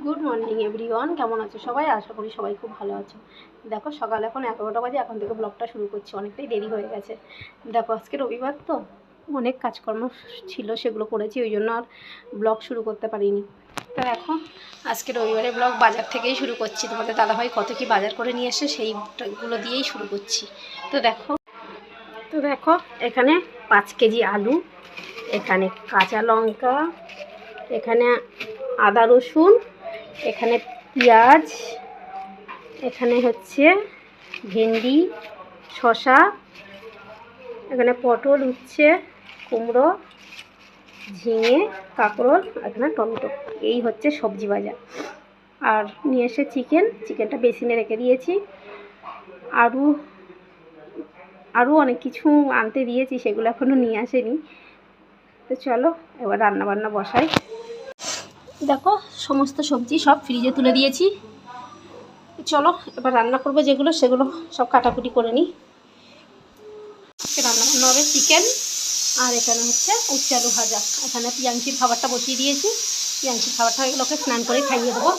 Good morning everyone, কেমন আছো সবাই? আশা করি সবাই খুব ভালো আছো। দেখো সকাল এখন 11টা বাজে, এখন থেকে ব্লগটা শুরু করছি, অনেকটাই দেরি হয়ে গেছে। দেখো আজকে রবিবার তো অনেক কাজকর্ম ছিল, সেগুলো করেছি, ওই জন্য আর ব্লগ শুরু করতে পারিনি। তো এখন আজকে রবিবারে ব্লগ বাজার থেকেই শুরু করছি। তোমাদের দাদাভাই কত কি বাজার করে নিয়ে এসে সেইগুলো দিয়েই শুরু করছি। তো দেখো এখানে 5 কেজি আলু, এখানে কাঁচা লঙ্কা, এখানে আদা রসুন, এখানে পেঁয়াজ, এখানে হচ্ছে ভেন্ডি, শসা, এখানে পটল, উচ্ছে, কুমড়ো, ঝিঙে, কাঁকরোল, এখানে টমেটো। এই হচ্ছে সবজি বাজার। আর নিয়ে এসে চিকেনটা বেসিনে রেখে দিয়েছি। আরও আরও অনেক কিছু আনতে দিয়েছি, সেগুলো এখনও নিয়ে আসেনি। তো চলো এবার রান্নাবান্না বসাই। দেখো সমস্ত সবজি সব ফ্রিজে তুলে দিয়েছি। চলো এবার রান্না করবো, যেগুলো সেগুলো সব কাটাকুটি করে নিই। রান্না বান্না হবে চিকেন, আর এখানে হচ্ছে উচ্ছে আলু ভাজা। এখানে পিয়াংশির খাবারটা বসিয়ে দিয়েছি, পিয়াংশির খাবারটা এগুলোকে স্নান করে খাইয়ে দেবো।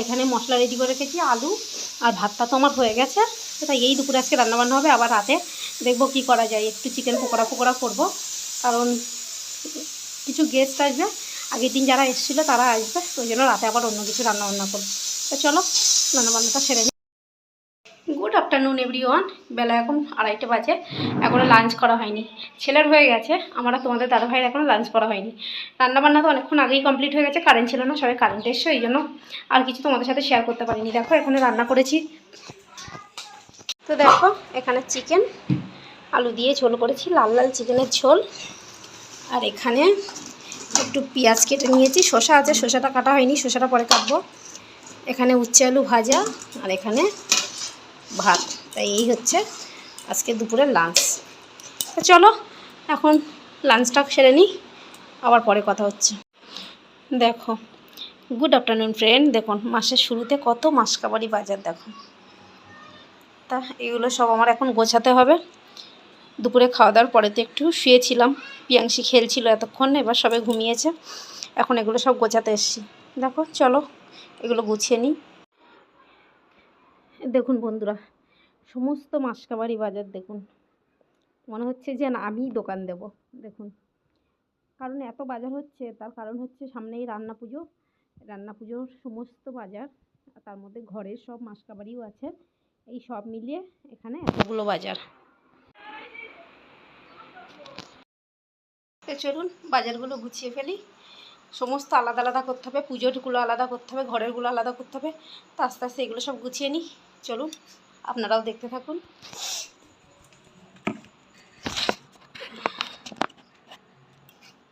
এখানে মশলা রেডি করে রেখেছি, আলু আর ভাতটা তো আমার হয়ে গেছে। সেটা এই দুপুরে আজকে রান্নাবান্না হবে। আবার রাতে দেখবো কি করা যায়, একটু চিকেন পকোড়া করবো, কারণ কিছু গেস্ট আসবে, আগের দিন যারা এসেছিলো তারা আসবে, ওই জন্য রাতে আবার অন্য কিছু রান্নাবান্না করবো। তো চলো রান্নাবান্নাটা সেরে নিই। গুড আফটারনুন এভরিওয়ান, বেলা এখন 2:30 বাজে, এখনও লাঞ্চ করা হয়নি। ছেলের হয়ে গেছে, আমার আর তোমাদের দাদাভাইয়ের এখনও লাঞ্চ করা হয়নি। রান্নাবান্না তো অনেকক্ষণ আগেই কমপ্লিট হয়ে গেছে, কারেন্ট ছিল না, সবাই কারেন্ট এসছে, ওই জন্য আর কিছু তোমাদের সাথে শেয়ার করতে পারিনি। দেখো এখানে রান্না করেছি। তো দেখো এখানে চিকেন আলু দিয়ে ঝোল করেছি, লাল লাল চিকেনের ঝোল। আর এখানে একটু পেঁয়াজ কেটে নিয়েছি, শসা আছে, শসাটা কাটা হয়নি, শসাটা পরে কাটবো। এখানে উচ্ছে আলু ভাজা, আর এখানে ভাত। তাই এই হচ্ছে আজকে দুপুরের লাঞ্চ। তো চলো এখন লাঞ্চটা সেরে নিই, আবার পরে কথা হচ্ছে। দেখো গুড আফটারনুন ফ্রেন্ড, দেখুন মাসের শুরুতে কত মাসকাবারি বাজার দেখো। তা এগুলো সব আমার এখন গোছাতে হবে। দুপুরে খাওয়া দাওয়ার পরে তো একটু শুয়েছিলাম, পিয়াংশি খেলছিল এতক্ষণ, এবার সবে ঘুমিয়েছে, এখন এগুলো সব গোছাতে এসেছি। দেখো চলো এগুলো গুছিয়ে নিই। দেখুন বন্ধুরা, সমস্ত মাসকাবারি বাজার দেখুন, মনে হচ্ছে যে না আমিই দোকান দেব। দেখুন, কারণ এত বাজার হচ্ছে, তার কারণ হচ্ছে সামনেই রান্না পুজোর সমস্ত বাজার, তার মধ্যে ঘরের সব মাসকাবারিও আছে, এই সব মিলিয়ে এখানে এতগুলো বাজার। তো চলুন বাজারগুলো গুছিয়ে ফেলি। সমস্ত আলাদা আলাদা করতে হবে, পুজোরগুলো আলাদা করতে হবে, ঘরেরগুলো আলাদা করতে হবে। তো আস্তে আস্তে এগুলো সব গুছিয়ে নিই। চলুন আপনারাও দেখতে থাকুন।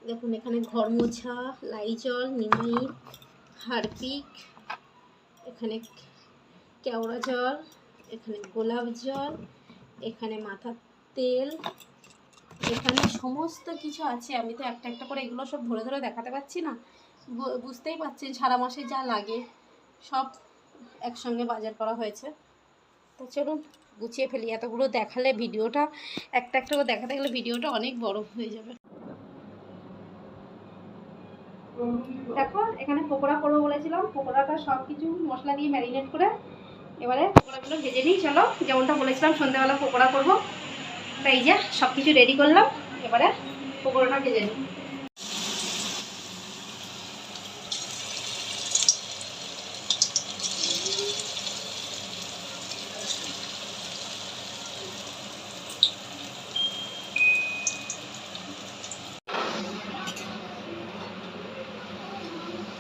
দেখুন এখানে ঘর মোছা, লাইজল, নিমাইট, হারপিক, এখানে কেওড়া জল, এখানে গোলাপ জল, এখানে মাথার তেল, এখানে সমস্ত কিছু আছে। আমি তো একটা একটা করে এগুলো সব ধরে ধরে দেখাতে পারছি না, বুঝতেই পারছেন সারা মাসে যা লাগে সব একসঙ্গে বাজার করা হয়েছে। তো চলুন গুছিয়ে ফেলি, এতগুলো দেখালে ভিডিওটা একটা একটা করে দেখাতে গেলে ভিডিওটা অনেক বড় হয়ে যাবে। দেখো এখানে পকোড়া করবো বলেছিলাম, পকোড়াটা সব কিছু মশলা দিয়ে ম্যারিনেট করে এবারে পকোড়াগুলো ভেজে নিই। চলো যেমনটা বলেছিলাম সন্ধ্যেবেলা পকোড়া করবো, তাই এই যে সব কিছু রেডি করলাম, এবারে পকোড়াটা ভেজে নিই।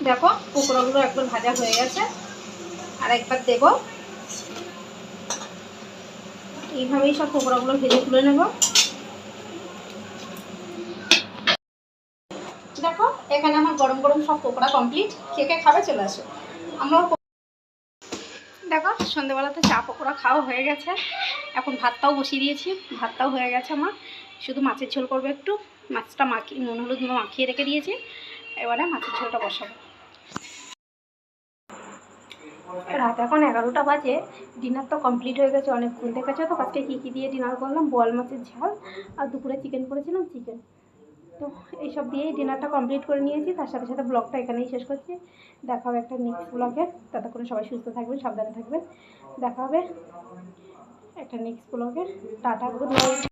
দেখো পকোড়াগুলো একবার ভাজা হয়ে গেছে, আর একবার দেব। এইভাবেই সব পকোড়াগুলো ভেজে তুলে নেব। দেখো এখানে আমার গরম গরম সব পকোড়া কমপ্লিট, কে কে খাবে চলে আসো। আমরাও দেখো সন্ধ্যেবেলাতে চা পকোড়া খাওয়া হয়ে গেছে, এখন ভাতটাও বসিয়ে দিয়েছি, ভাতটাও হয়ে গেছে আমার। শুধু মাছের ঝোল করবো, একটু মাছটা মাখিয়ে নুন হলুদ মাখিয়ে রেখে দিয়েছি, এবারে মাছের ঝোলটা বসাবো। রাত এখন 11টা বাজে, ডিনার তো কমপ্লিট হয়ে গেছে অনেকক্ষণ। দেখেছো তো আজকে কী কী দিয়ে ডিনার করলাম, বোয়াল মাছের ঝাল, আর দুপুরে চিকেন করেছিলাম, চিকেন। তো এইসব দিয়েই ডিনারটা কমপ্লিট করে নিয়েছি, তার সাথে সাথে ব্লগটা এখানেই শেষ করছি। দেখা হবে একটা নেক্সট ব্লগে, ততক্ষণে সবাই সুস্থ থাকবেন, সাবধানে থাকবেন। দেখা হবে একটা নেক্সট ব্লগে। Tata, good night.